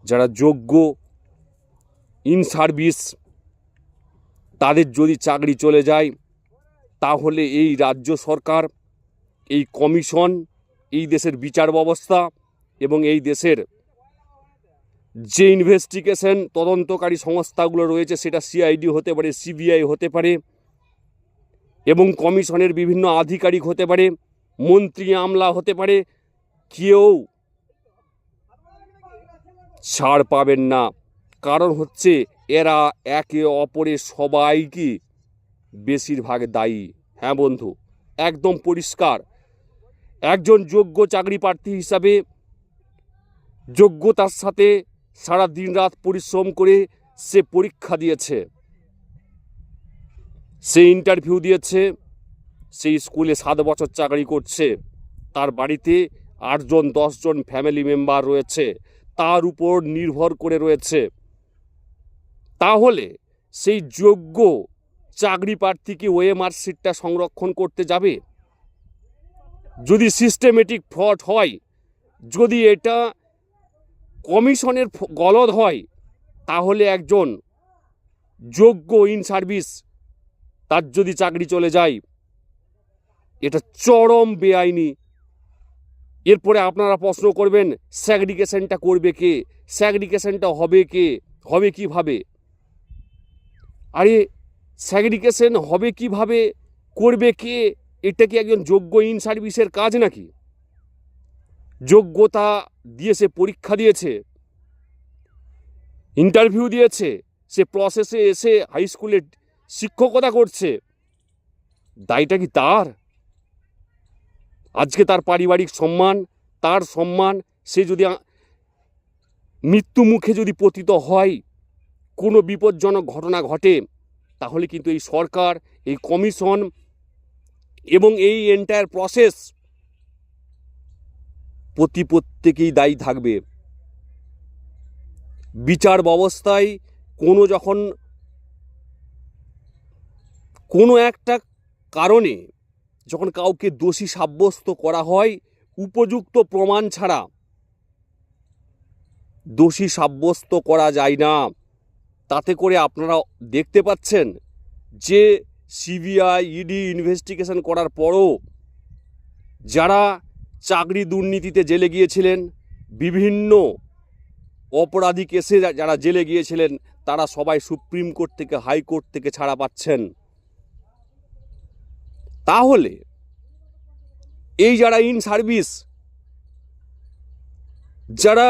যারা যোগ্য in service তাদের যদি চাকরি চলে যায়, তাহলে এই রাজ্য সরকার, এই কমিশন, এই দেশের বিচার ব্যবস্থা এবং এই দেশের যে ইনভেস্টিগেশন তদন্তকারী সংস্থাগুলো রয়েছে, সেটা সিআইডি হতে পারে, সিবিআই হতে পারে এবং কমিশনের বিভিন্ন আধিকারিক হতে পারে, মন্ত্রী আমলা হতে পারে, কেউ ছাড় পাবেন না। কারণ হচ্ছে এরা একে অপরের সবাইকে বেশিরভাগ দায়ী। হ্যাঁ বন্ধু, একদম পরিষ্কার। একজন যোগ্য চাকরি প্রার্থী হিসাবে যোগ্যতার সাথে সারা দিন রাত পরিশ্রম করে সে পরীক্ষা দিয়েছে, সে ইন্টারভিউ দিয়েছে, সেই স্কুলে 7 বছর চাকরি করছে, তার বাড়িতে 8 জন 10 জন ফ্যামিলি মেম্বার রয়েছে, তার উপর নির্ভর করে রয়েছে। তাহলে সেই যোগ্য চাকরি প্রার্থীকে ওএমআর সিটটা সংরক্ষণ করতে যাবে? যদি সিস্টেমেটিক ফ্রড হয়, যদি এটা কমিশনের গলদ হয়, তাহলে একজন যোগ্য ইন সার্ভিস তার যদি চাকরি চলে যায়, এটা চরম বেআইনি। এরপরে আপনারা প্রশ্ন করবেন, স্যাগ্রিগেশনটা করবে কে? স্যাগ্রিগেশনটা হবে কিভাবে? আরে স্যাগ্রিগেশন হবে কিভাবে, করবে কে? এটা কি একজন যোগ্য ইন সার্ভিসের কাজ নাকি? যোগ্যতা দিয়ে সে পরীক্ষা দিয়েছে, ইন্টারভিউ দিয়েছে, সে প্রসেসে এসে হাই স্কুলে শিক্ষকতা করছে, দায়টা কি তার? আজকে তার পারিবারিক সম্মান, তার সম্মান, সে যদি মৃত্যু মুখে যদি পতিত হয়, কোনো বিপজ্জনক ঘটনা ঘটে, তাহলে কিন্তু এই সরকার, এই কমিশন এবং এই এন্টায়ার প্রসেস প্রত্যেকেই দায়ী থাকবে। বিচার ব্যবস্থায় যখন কোনো একটা কারণে যখন কাউকে দোষী সাব্যস্ত করা হয়, উপযুক্ত প্রমাণ ছাড়া দোষী সাব্যস্ত করা যায় না। তাতে করে আপনারা দেখতে পাচ্ছেন যে সিবিআই, ইডি ইনভেস্টিগেশন করার পরও যারা চাকরি দুর্নীতিতে জেলে গিয়েছিলেন, বিভিন্ন অপরাধী কেসে যারা জেলে গিয়েছিলেন, তারা সবাই সুপ্রিম কোর্ট থেকে, হাইকোর্ট থেকে ছাড়া পাচ্ছেন। তাহলে এই যারা ইন সার্ভিস, যারা